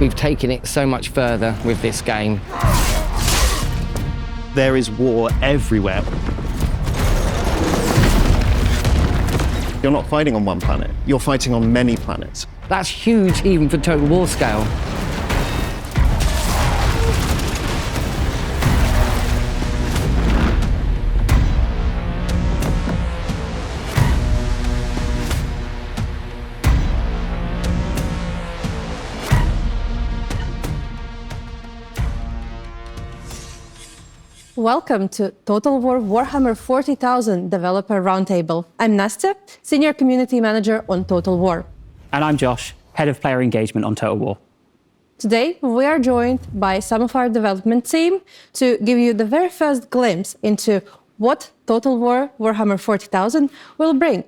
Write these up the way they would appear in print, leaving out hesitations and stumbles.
we've taken it so much further with this game. There is war everywhere. You're not fighting on one planet, you're fighting on many planets. That's huge even for Total War scale. Welcome to Total War Warhammer 40,000 Developer Roundtable. I'm Nastya, Senior Community Manager on Total War. And I'm Josh, Head of Player Engagement on Total War. Today, we are joined by some of our development team to give you the very first glimpse into what Total War Warhammer 40,000 will bring.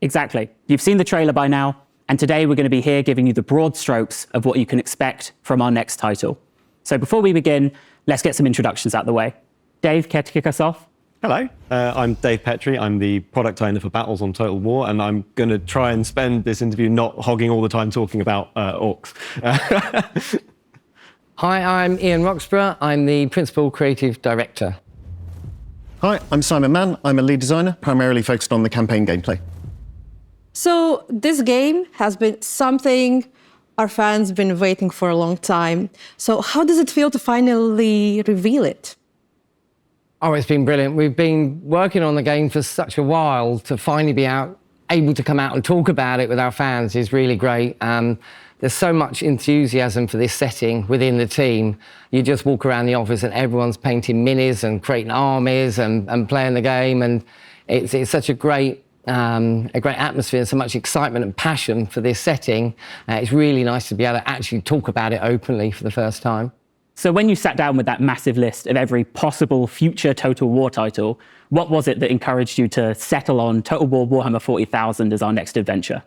Exactly. You've seen the trailer by now, and today we're going to be here giving you the broad strokes of what you can expect from our next title. So before we begin, let's get some introductions out of the way. Dave, care to kick us off? Hello, I'm Dave Petrie. I'm the product owner for Battles on Total War, and I'm going to try and spend this interview not hogging all the time talking about orcs. Hi, I'm Ian Roxburgh. I'm the Principal Creative Director. Hi, I'm Simon Mann. I'm a lead designer, primarily focused on the campaign gameplay. So this game has been something our fans have been waiting for a long time. So how does it feel to finally reveal it? Oh, it's been brilliant. We've been working on the game for such a while. To finally be able to come out and talk about it with our fans is really great. There's so much enthusiasm for this setting within the team. You just walk around the office and everyone's painting minis and creating armies and playing the game. And it's such a great atmosphere and so much excitement and passion for this setting. It's really nice to be able to actually talk about it openly for the first time. So when you sat down with that massive list of every possible future Total War title, what was it that encouraged you to settle on Total War Warhammer 40,000 as our next adventure?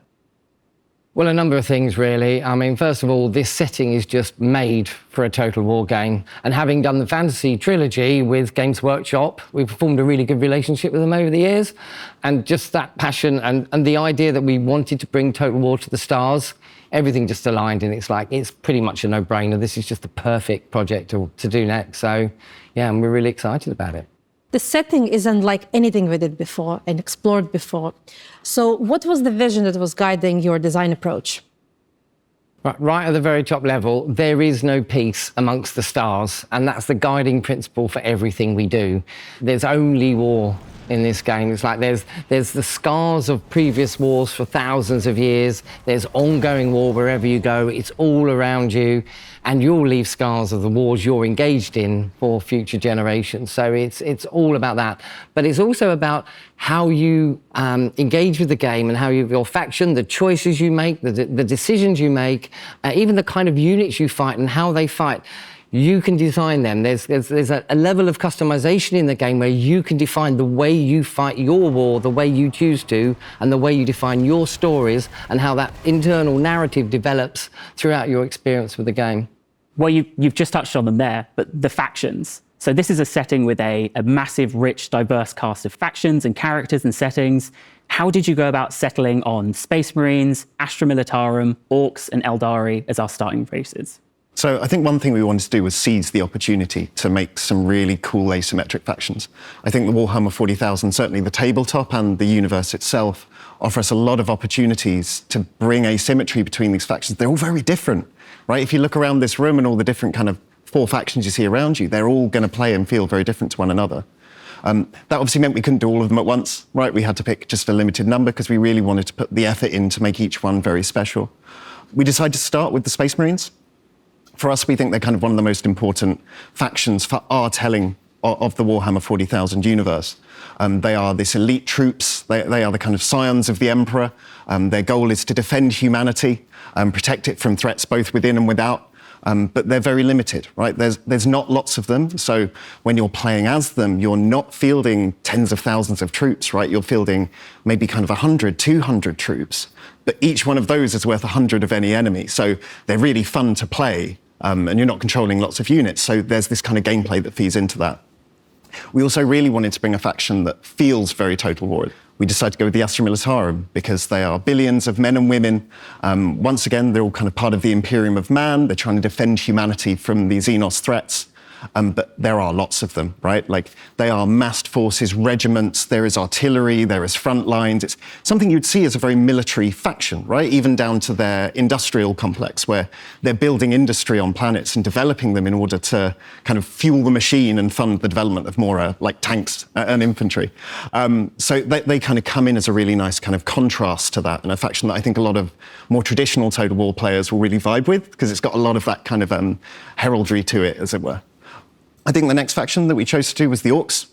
Well, a number of things, really. I mean, first of all, this setting is just made for a Total War game. And having done the fantasy trilogy with Games Workshop, we've formed a really good relationship with them over the years. And just that passion and the idea that we wanted to bring Total War to the stars, everything just aligned, and it's pretty much a no-brainer. This is just the perfect project to do next. So, yeah, and we're really excited about it. The setting is unlike anything we did before and explored before. So what was the vision that was guiding your design approach? Right at the very top level, there is no peace amongst the stars, and that's the guiding principle for everything we do. There's only war in this game. It's like there's the scars of previous wars for thousands of years. There's ongoing war wherever you go. It's all around you, and you'll leave scars of the wars you're engaged in for future generations. So it's all about that. But it's also about how you engage with the game and how your faction, the choices you make, the decisions you make, even the kind of units you fight and how they fight. You can design them. There's a level of customization in the game where you can define the way you fight your war, the way you choose to, and the way you define your stories and how that internal narrative develops throughout your experience with the game. Well, you've just touched on them there, but the factions. So this is a setting with a massive, rich, diverse cast of factions and characters and settings. How did you go about settling on Space Marines, Astra Militarum, Orcs, and Eldari as our starting races? So I think one thing we wanted to do was seize the opportunity to make some really cool asymmetric factions. I think the Warhammer 40,000, certainly the tabletop and the universe itself, offer us a lot of opportunities to bring asymmetry between these factions. They're all very different, right? If you look around this room and all the different kind of 4 factions you see around you, they're all going to play and feel very different to one another. That obviously meant we couldn't do all of them at once, right? We had to pick just a limited number because we really wanted to put the effort in to make each one very special. We decided to start with the Space Marines. For us, we think they're kind of one of the most important factions for our telling of the Warhammer 40,000 universe. They are this elite troops. They are the kind of scions of the Emperor. Their goal is to defend humanity and protect it from threats both within and without. But they're very limited, right? There's not lots of them. So when you're playing as them, you're not fielding tens of thousands of troops, right? You're fielding maybe kind of 100, 200 troops. But each one of those is worth 100 of any enemy. So they're really fun to play. And you're not controlling lots of units. So there's this kind of gameplay that feeds into that. We also really wanted to bring a faction that feels very Total War. we decided to go with the Astra Militarum because they are billions of men and women. Once again, they're all kind of part of the Imperium of Man. They're trying to defend humanity from the Xenos threats. But there are lots of them, right? Like, they are massed forces, regiments, there is artillery, there is front lines. It's something you'd see as a very military faction, right? Even down to their industrial complex, where they're building industry on planets and developing them in order to kind of fuel the machine and fund the development of more like tanks and infantry. So they kind of come in as a really nice kind of contrast to that, and a faction that I think a lot of more traditional Total War players will really vibe with, because it's got a lot of that kind of heraldry to it, as it were. I think the next faction that we chose to do was the Orcs.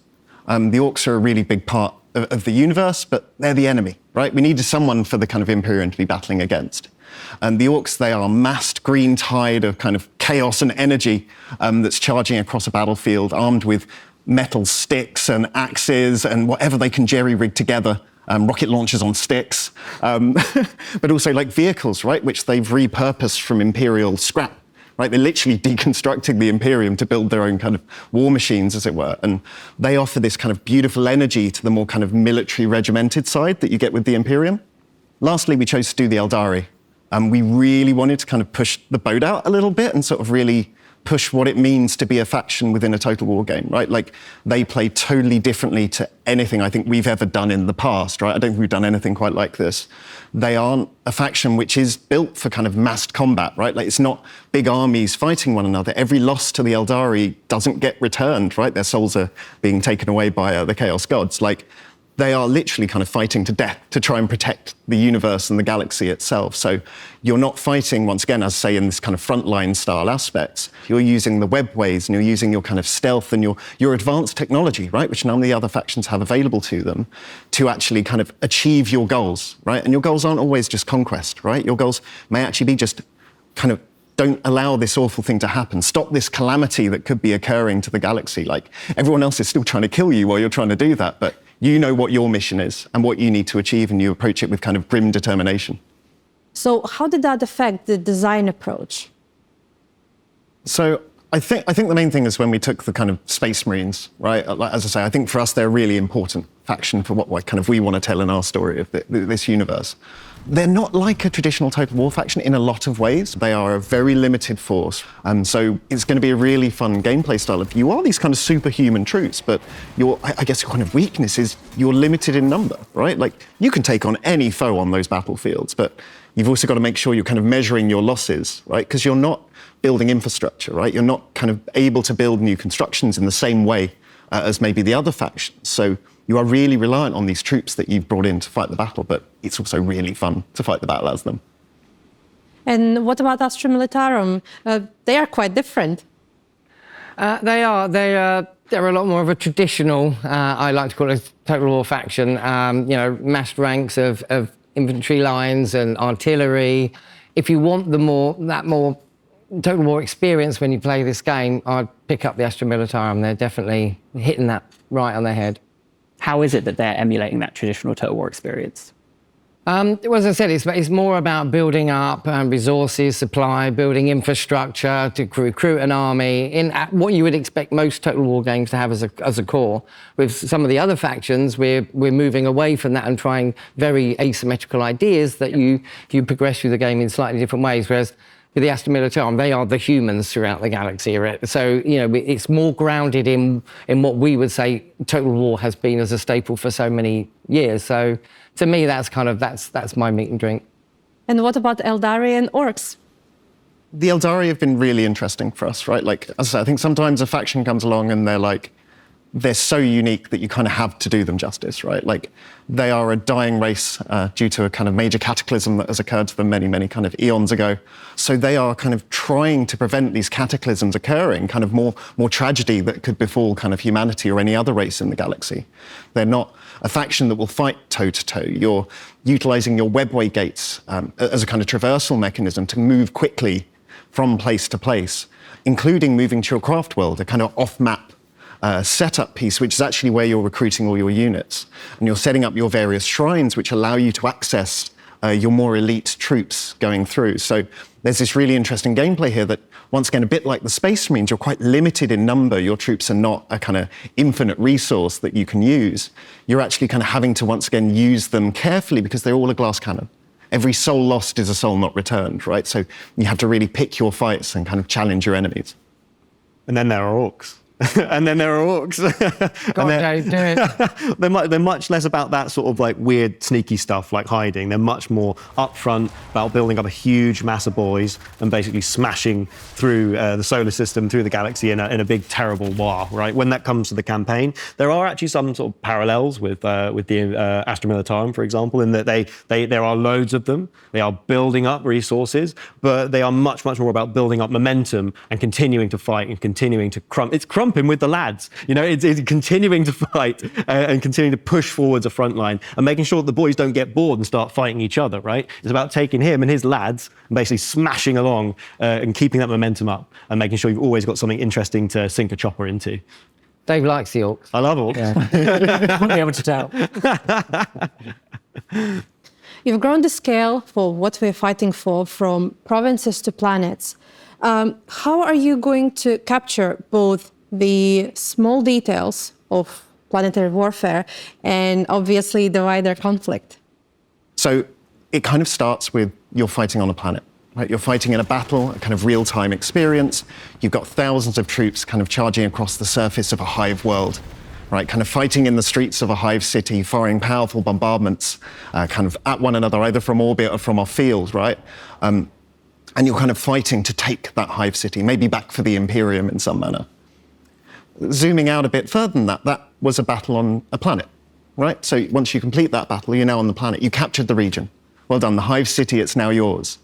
The Orcs are a really big part of the universe, but they're the enemy, right? We needed someone for the kind of Imperium to be battling against. And the Orcs, they are a massed green tide of kind of chaos and energy that's charging across a battlefield, armed with metal sticks and axes and whatever they can jerry-rig together. Rocket launchers on sticks, but also like vehicles, right, which they've repurposed from Imperial scrap. Right, they're literally deconstructing the Imperium to build their own kind of war machines, as it were. And they offer this kind of beautiful energy to the more kind of military regimented side that you get with the Imperium. Lastly, we chose to do the Eldari. We really wanted to kind of push the boat out a little bit and sort of really push what it means to be a faction within a Total War game, right? Like, they play totally differently to anything I think we've ever done in the past, right? I don't think we've done anything quite like this. They aren't a faction which is built for kind of massed combat, right? Like, it's not big armies fighting one another. Every loss to the Eldari doesn't get returned, right? Their souls are being taken away by the Chaos Gods. Like, they are literally kind of fighting to death to try and protect the universe and the galaxy itself. So you're not fighting, once again, as say in this kind of frontline style aspects. You're using the webways and you're using your kind of stealth and your advanced technology, right, which none of the other factions have available to them, to actually kind of achieve your goals, right? And your goals aren't always just conquest, right? Your goals may actually be just kind of, don't allow this awful thing to happen. Stop this calamity that could be occurring to the galaxy. Like, everyone else is still trying to kill you while you're trying to do that, but you know what your mission is and what you need to achieve, and you approach it with kind of grim determination. So how did that affect the design approach? So I think the main thing is when we took the kind of Space Marines, right? As I say, I think for us they're a really important faction for what kind of we want to tell in our story of this universe. They're not like a traditional Total War faction in a lot of ways. They are a very limited force. So it's going to be a really fun gameplay style. If you are these kind of superhuman troops, but I guess your kind of weakness is you're limited in number, right? Like, you can take on any foe on those battlefields, but you've also got to make sure you're kind of measuring your losses, right? Because you're not building infrastructure, right? You're not kind of able to build new constructions in the same way as maybe the other factions. So you are really reliant on these troops that you've brought in to fight the battle, but it's also really fun to fight the battle as them. And what about Astra Militarum? They are quite different. They are. They're a lot more of a traditional, I like to call it a Total War faction, you know, massed ranks of infantry lines and artillery. If you want that more Total War experience when you play this game, I'd pick up the Astra Militarum. They're definitely hitting that right on their head. How is it that they're emulating that traditional Total War experience? Well, as I said, it's more about building up resources, supply, building infrastructure to recruit an army in what you would expect most Total War games to have as a core. With some of the other factions, we're moving away from that and trying very asymmetrical ideas that you progress through the game in slightly different ways. Whereas with the Astra Militarum, they are the humans throughout the galaxy. Right? So, you know, it's more grounded in what we would say Total War has been as a staple for so many years. So, to me, that's my meat and drink. And what about Eldari and Orcs? The Eldari have been really interesting for us, right? Like, as I said, I think sometimes a faction comes along and they're so unique that you kind of have to do them justice, right? Like, they are a dying race due to a kind of major cataclysm that has occurred to them many, many kind of eons ago. So they are kind of trying to prevent these cataclysms occurring, kind of more tragedy that could befall kind of humanity or any other race in the galaxy. They're not a faction that will fight toe-to-toe. You're utilizing your webway gates as a kind of traversal mechanism to move quickly from place to place, including moving to your craft world, a kind of off-map setup piece, which is actually where you're recruiting all your units. And you're setting up your various shrines, which allow you to access your more elite troops going through. So there's this really interesting gameplay here that, once again, a bit like the Space Marines, you're quite limited in number. Your troops are not a kind of infinite resource that you can use. You're actually kind of having to, once again, use them carefully because they're all a glass cannon. Every soul lost is a soul not returned, right? So you have to really pick your fights and kind of challenge your enemies. And then there are orcs. And then there are orcs. God, Dave, do it. They're much less about that sort of like weird, sneaky stuff like hiding. They're much more upfront about building up a huge mass of boys and basically smashing through the solar system, through the galaxy in a big, terrible war, right? When that comes to the campaign, there are actually some sort of parallels with the Astra Militarum, for example, in that there are loads of them. They are building up resources, but they are much, much more about building up momentum and continuing to fight and continuing to It's crumping with the lads. You know, it's continuing to fight and continuing to push forwards a front line and making sure that the boys don't get bored and start fighting each other, right? It's about taking him and his lads and basically smashing along and keeping that momentum up and making sure you've always got something interesting to sink a chopper into. Dave likes the orcs. I love orcs. Yeah. Won't be able to tell. You've grown the scale for what we're fighting for from provinces to planets. How are you going to capture both the small details of planetary warfare and obviously the wider conflict? So it kind of starts with you're fighting on a planet, right? You're fighting in a battle, a kind of real-time experience. You've got thousands of troops kind of charging across the surface of a hive world, right? Kind of fighting in the streets of a hive city, firing powerful bombardments kind of at one another, either from orbit or from off field, right? And you're kind of fighting to take that hive city, maybe back for the Imperium in some manner. Zooming out a bit further than that, that was a battle on a planet, right? So once you complete that battle, you're now on the planet. You captured the region. Well done. The hive city, it's now yours.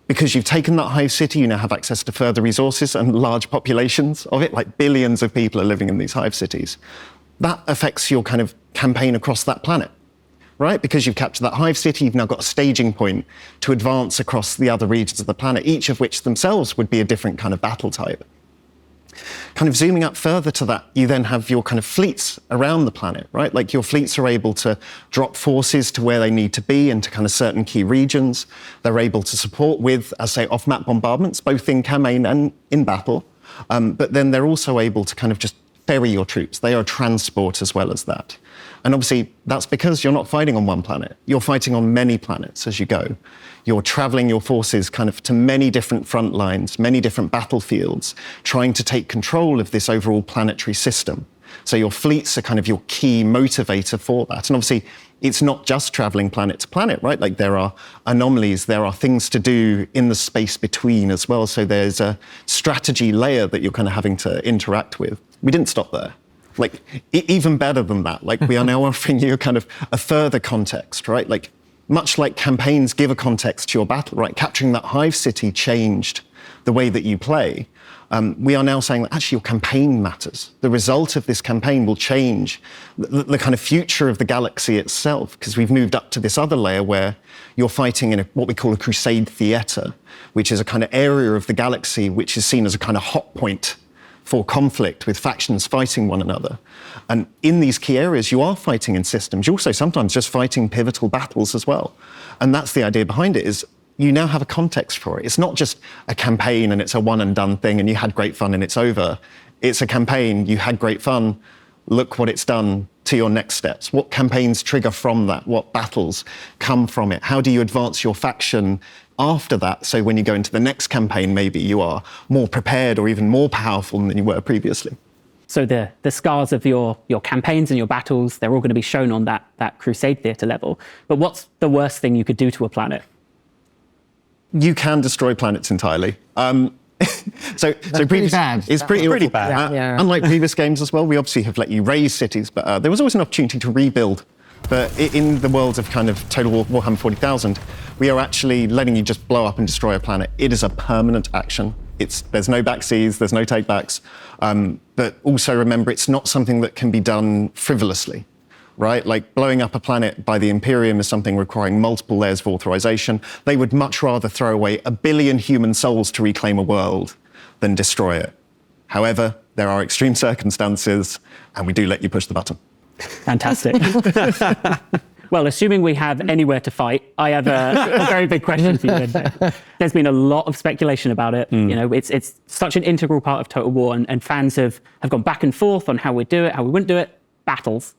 Because you've taken that hive city, you now have access to further resources and large populations of it, like billions of people are living in these hive cities. That affects your kind of campaign across that planet, right? Because you've captured that hive city, you've now got a staging point to advance across the other regions of the planet, each of which themselves would be a different kind of battle type. Kind of zooming up further to that, you then have your kind of fleets around the planet, right? Like your fleets are able to drop forces to where they need to be into kind of certain key regions. They're able to support with, as say, off-map bombardments, both in campaign and in battle. But then they're also able to kind of just ferry your troops. They are transport as well as that. And obviously, that's because you're not fighting on one planet. You're fighting on many planets as you go. You're traveling your forces kind of to many different front lines, many different battlefields, trying to take control of this overall planetary system. So your fleets are kind of your key motivator for that. And obviously, it's not just traveling planet to planet, right? Like there are anomalies, there are things to do in the space between as well. So there's a strategy layer that you're kind of having to interact with. We didn't stop there. Like, even better than that, like we are now offering you kind of a further context, right? Like, much like campaigns give a context to your battle, right? Capturing that hive city changed the way that you play. We are now saying that actually your campaign matters. The result of this campaign will change the kind of future of the galaxy itself, because we've moved up to this other layer where you're fighting in what we call a crusade theatre, which is a kind of area of the galaxy which is seen as a kind of hot point for conflict with factions fighting one another. And in these key areas, you are fighting in systems. You're also sometimes just fighting pivotal battles as well. And that's the idea behind it, is you now have a context for it. It's not just a campaign and it's a one and done thing and you had great fun and it's over. It's a campaign, you had great fun, look what it's done to your next steps. What campaigns trigger from that? What battles come from it? How do you advance your faction after that? So when you go into the next campaign, maybe you are more prepared or even more powerful than you were previously. So the scars of your campaigns and your battles, they're all going to be shown on that crusade theatre level. But what's the worst thing you could do to a planet? You can destroy planets entirely. So pretty bad. It's pretty bad. Yeah. Unlike previous games as well, we obviously have let you raise cities, but there was always an opportunity to rebuild. But in the world of kind of Total War Warhammer 40,000, we are actually letting you just blow up and destroy a planet. It is a permanent action. There's no backseas, there's no takebacks. But also remember, it's not something that can be done frivolously, right? Like blowing up a planet by the Imperium is something requiring multiple layers of authorization. They would much rather throw away 1 billion human souls to reclaim a world than destroy it. However, there are extreme circumstances, and we do let you push the button. Fantastic. Well, assuming we have anywhere to fight, I have a very big question for you. There's been a lot of speculation about it. You know, it's such an integral part of Total War, and fans have gone back and forth on how we'd do it, how we wouldn't do it. Battles.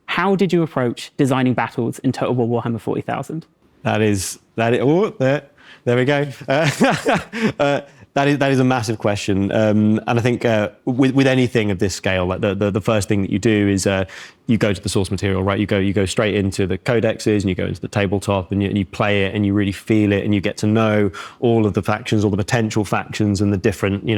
How did you approach designing battles in Total War Warhammer 40,000? Oh, there we go. That is a massive question, and I think with anything of this scale, like the first thing that you do is you go to the source material, right? You go straight into the codexes and you go into the tabletop and you play it and you really feel it and you get to know all of the factions, all the potential factions and the different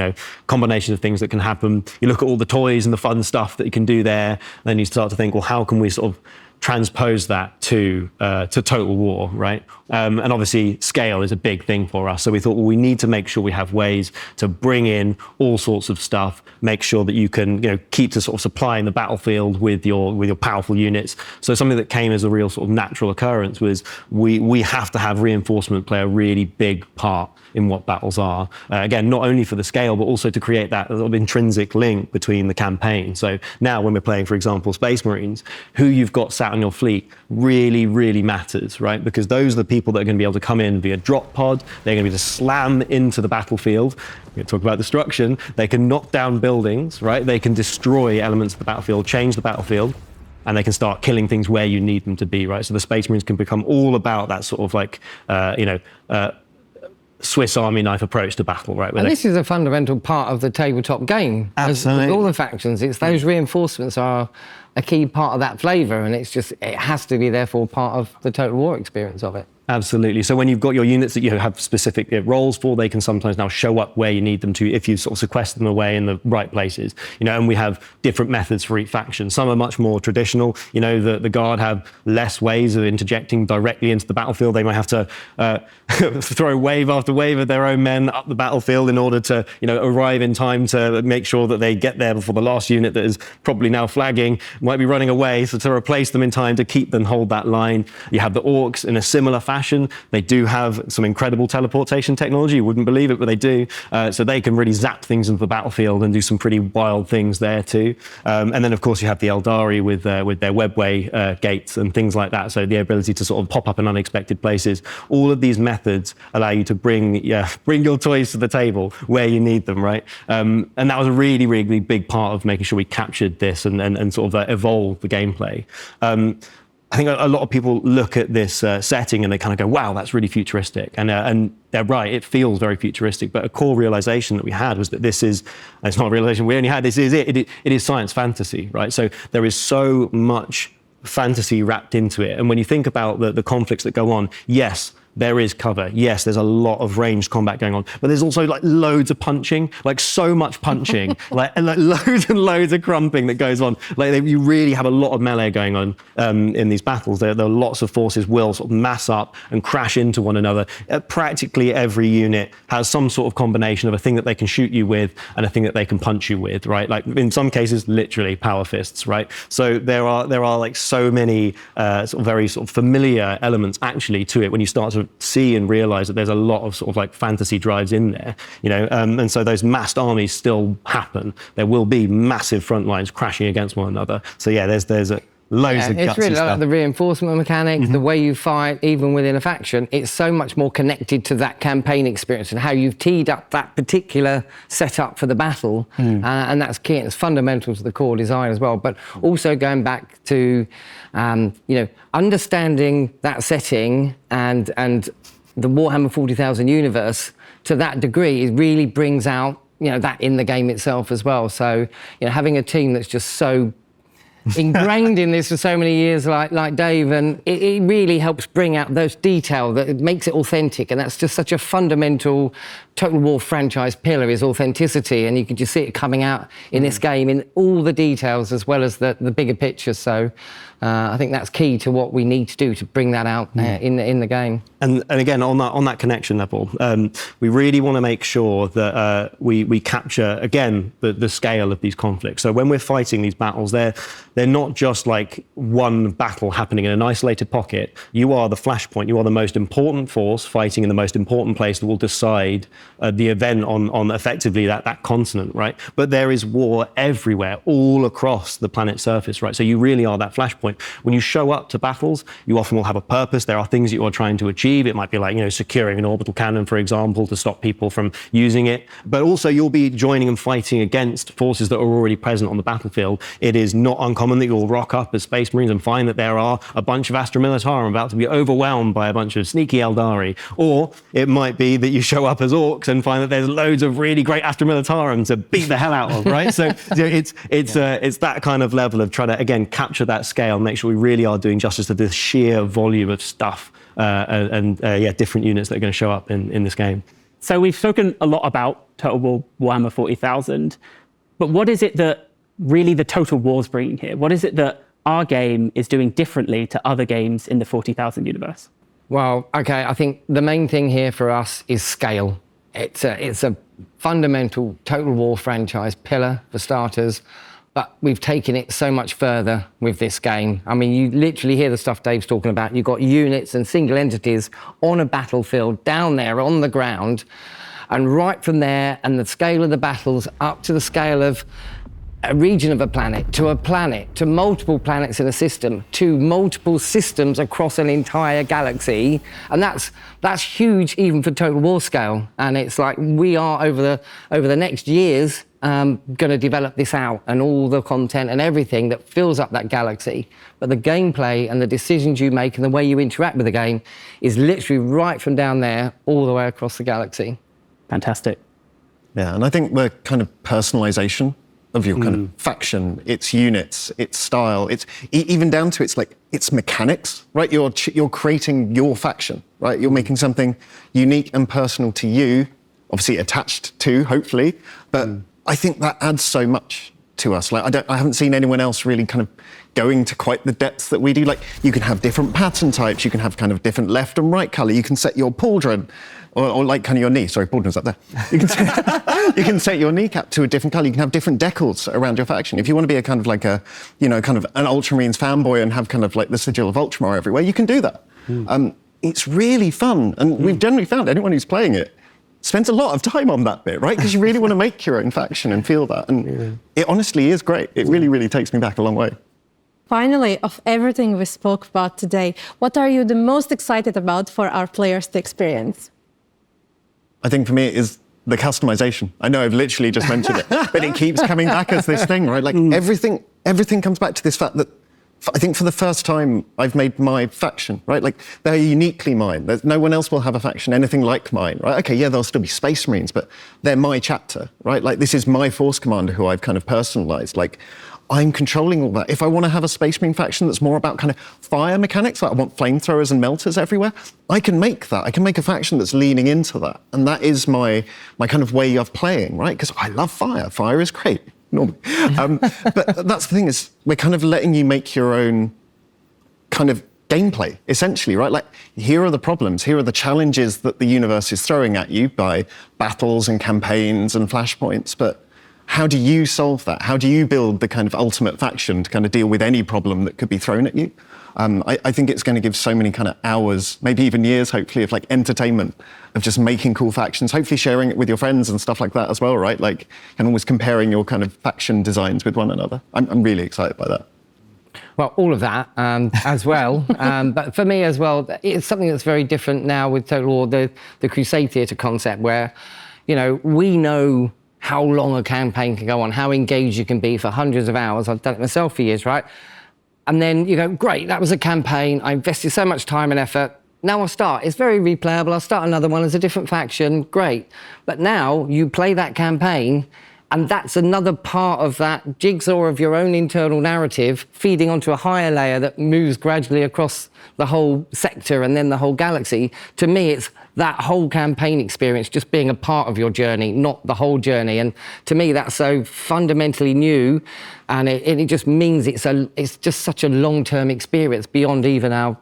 combinations of things that can happen. You look at all the toys and the fun stuff that you can do there, and then you start to think, well, how can we sort of transpose that to Total War, right? And obviously scale is a big thing for us. So we thought, well, we need to make sure we have ways to bring in all sorts of stuff, make sure that you can, keep to sort of supplying the battlefield with your powerful units. So something that came as a real sort of natural occurrence was we have to have reinforcement play a really big part in what battles are. Again, not only for the scale, but also to create that sort of intrinsic link between the campaign. So now when we're playing, for example, Space Marines, who you've got sat on your fleet really, really matters, right? Because those are the people that are going to be able to come in via drop pod. They're going to be able to slam into the battlefield. We talk about destruction. They can knock down buildings, right? They can destroy elements of the battlefield, change the battlefield, and they can start killing things where you need them to be, right? So the Space Marines can become all about that sort of like, Swiss Army knife approach to battle, right? And this is a fundamental part of the tabletop game. Absolutely. All the factions, it's those reinforcements are a key part of that flavour, and it has to be therefore part of the Total War experience of it. Absolutely. So when you've got your units that you have specific roles for, they can sometimes now show up where you need them to if you sort of sequester them away in the right places. And we have different methods for each faction. Some are much more traditional. The Guard have less ways of interjecting directly into the battlefield. They might have to throw wave after wave of their own men up the battlefield in order to, arrive in time to make sure that they get there before the last unit that is probably now flagging might be running away. So to replace them in time to keep them hold that line. You have the Orcs in a similar fashion. They do have some incredible teleportation technology. You wouldn't believe it, but they do. So they can really zap things into the battlefield and do some pretty wild things there too. And then, of course, you have the Eldari with their webway gates and things like that. So the ability to sort of pop up in unexpected places. All of these methods allow you to bring your toys to the table where you need them, right? And that was a really, really big part of making sure we captured this and sort of evolved the gameplay. I think a lot of people look at this setting and they kind of go, wow, that's really futuristic. And they're right, it feels very futuristic. But a core realization that we had was that it's not a realization we only had, this is it. It is science fantasy, right? So there is so much fantasy wrapped into it. And when you think about the conflicts that go on, yes, there is cover. Yes, there's a lot of ranged combat going on, but there's also like loads of punching, like so much punching, like loads and loads of crumping that goes on. Like you really have a lot of melee going on in these battles. There are lots of forces will sort of mass up and crash into one another. Practically every unit has some sort of combination of a thing that they can shoot you with and a thing that they can punch you with, right? Like in some cases, literally power fists, right? So there are like so many sort of very sort of familiar elements actually to it when you start to see and realize that there's a lot of sort of like fantasy drives in there, and so those massed armies still happen. There will be massive front lines crashing against one another. So yeah, there's loads of gutsy it's really stuff. like the reinforcement mechanics, the way you fight, even within a faction. It's so much more connected to that campaign experience and how you've teed up that particular setup for the battle, and that's key. And it's fundamental to the core design as well. But also going back to, understanding that setting and the Warhammer 40,000 universe to that degree, it really brings out that in the game itself as well. So having a team that's just so ingrained in this for so many years, like Dave, and it really helps bring out those detail that it makes it authentic, and that's just such a fundamental Total War franchise pillar is authenticity, and you can just see it coming out in this game in all the details as well as the bigger picture. So I think that's key to what we need to do to bring that out in the game. And again, on that connection level, we really want to make sure that we capture again the scale of these conflicts. So when we're fighting these battles, they're they're not just like one battle happening in an isolated pocket. You are the flashpoint. You are the most important force fighting in the most important place that will decide the event on effectively that continent, right? But there is war everywhere, all across the planet's surface, right? So you really are that flashpoint. When you show up to battles, you often will have a purpose. There are things that you are trying to achieve. It might be like, securing an orbital cannon, for example, to stop people from using it. But also you'll be joining and fighting against forces that are already present on the battlefield. It is not uncommon that you'll rock up as Space Marines and find that there are a bunch of Astra Militarum about to be overwhelmed by a bunch of sneaky Eldari. Or it might be that you show up as orcs and find that there's loads of really great Astra Militarum to beat the hell out of, right? So it's that kind of level of trying to, again, capture that scale, make sure we really are doing justice to this sheer volume of stuff and different units that are going to show up in this game. So we've spoken a lot about Total War Warhammer 40,000, but what is it that really the Total War's bringing here? What is it that our game is doing differently to other games in the 40,000 universe? Well, okay, I think the main thing here for us is scale. It's a fundamental Total War franchise pillar, for starters, but we've taken it so much further with this game. I mean, you literally hear the stuff Dave's talking about. You've got units and single entities on a battlefield, down there on the ground, and right from there, and the scale of the battles up to the scale of a region of a planet, to multiple planets in a system, to multiple systems across an entire galaxy. And that's huge even for Total War scale. And it's like we are over the next years going to develop this out, and all the content and everything that fills up that galaxy. But the gameplay and the decisions you make and the way you interact with the game is literally right from down there all the way across the galaxy. Fantastic. Yeah, and I think the kind of personalization of your kind of faction, its units, its style, it's even down to its mechanics, right? You're creating your faction, right? You're making something unique and personal to you, obviously attached to, hopefully, but I think that adds so much to us. Like I haven't seen anyone else really kind of going to quite the depths that we do. Like you can have different pattern types, you can have kind of different left and right color, you can set your pauldron, or like kind of your knee. Sorry, pauldron's up there. You can set your kneecap to a different color. You can have different decals around your faction. If you want to be a kind of like a, kind of an Ultramarines fanboy and have kind of like the sigil of Ultramar everywhere, you can do that. It's really fun, and we've generally found anyone who's playing it spends a lot of time on that bit, right? Because you really want to make your own faction and feel that. And it honestly is great. It really, really takes me back a long way. Finally, of everything we spoke about today, what are you the most excited about for our players to experience? I think for me it is the customization. I know I've literally just mentioned it, but it keeps coming back as this thing, right? Like everything comes back to this fact that I think for the first time I've made my faction, right? Like they're uniquely mine. No one else will have a faction anything like mine, right? Okay, yeah, there'll still be Space Marines, but they're my chapter, right? Like this is my force commander who I've kind of personalized. Like I'm controlling all that. If I want to have a Space Marine faction that's more about kind of fire mechanics, like I want flamethrowers and melters everywhere, I can make that. I can make a faction that's leaning into that. And that is my kind of way of playing, right? Because I love fire. Fire is great, normally. But that's the thing, is we're kind of letting you make your own kind of gameplay, essentially, right? Like, here are the problems, here are the challenges that the universe is throwing at you by battles and campaigns and flashpoints, but how do you solve that? How do you build the kind of ultimate faction to kind of deal with any problem that could be thrown at you? I think it's going to give so many kind of hours, maybe even years, hopefully, of like entertainment, of just making cool factions, hopefully sharing it with your friends and stuff like that as well, right? Like, and always comparing your kind of faction designs with one another. I'm really excited by that. Well, all of that as well. But for me as well, it's something that's very different now with Total War, the Crusade Theatre concept, where, we know how long a campaign can go on, how engaged you can be for hundreds of hours. I've done it myself for years, right? And then you go, great, that was a campaign. I invested so much time and effort. Now I'll start. It's very replayable. I'll start another one as a different faction. Great. But now you play that campaign, and that's another part of that jigsaw of your own internal narrative feeding onto a higher layer that moves gradually across the whole sector and then the whole galaxy. To me, it's that whole campaign experience just being a part of your journey, not the whole journey. And to me, that's so fundamentally new, and it just means it's just such a long-term experience beyond even our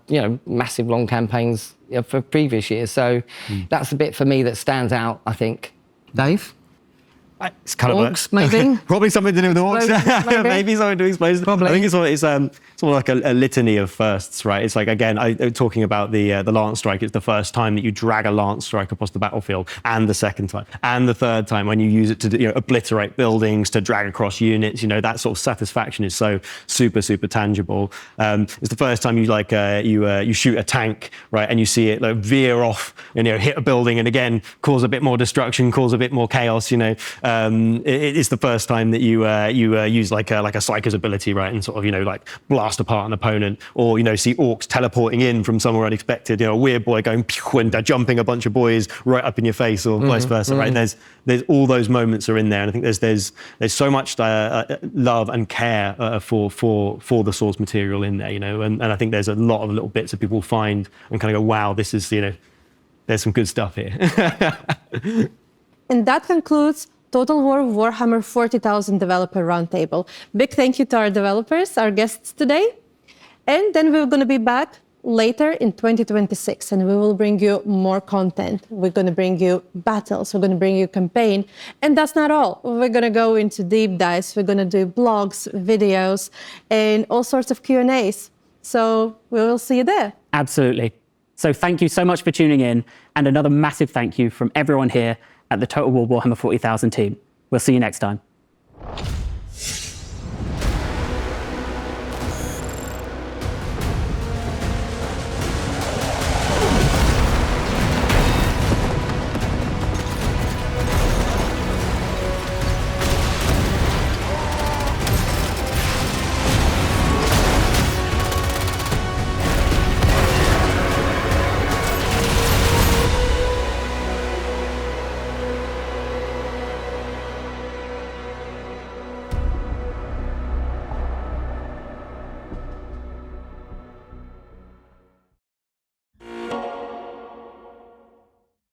massive long campaigns for previous years. So that's the bit for me that stands out, I think. Dave? It's kind Orcs, of maybe? probably something to do with orcs. Maybe. Maybe something to explain. Probably. I think it's sort of like a litany of firsts, right? It's like, again, talking about the lance strike. It's the first time that you drag a lance strike across the battlefield, and the second time, and the third time when you use it to obliterate buildings, to drag across units. That sort of satisfaction is so super tangible. It's the first time you shoot a tank, right, and you see it veer off and hit a building, and again cause a bit more destruction, cause a bit more chaos. It's the first time that you use like a psyker's ability, right, and sort of blast apart an opponent, or see orcs teleporting in from somewhere unexpected. A weird boy going pew and jumping a bunch of boys right up in your face, or vice versa, right? And there's all those moments are in there, and I think there's so much love and care for the source material in there, and I think there's a lot of little bits that people find and kind of go, wow, this is there's some good stuff here. And that concludes Total War Warhammer 40,000 Developer Roundtable. Big thank you to our developers, our guests today. And then we're going to be back later in 2026, and we will bring you more content. We're going to bring you battles. We're going to bring you campaign. And that's not all. We're going to go into deep dives. We're going to do blogs, videos, and all sorts of Q&As. So we will see you there. Absolutely. So thank you so much for tuning in, and another massive thank you from everyone here at the Total War Warhammer 40,000 team. We'll see you next time.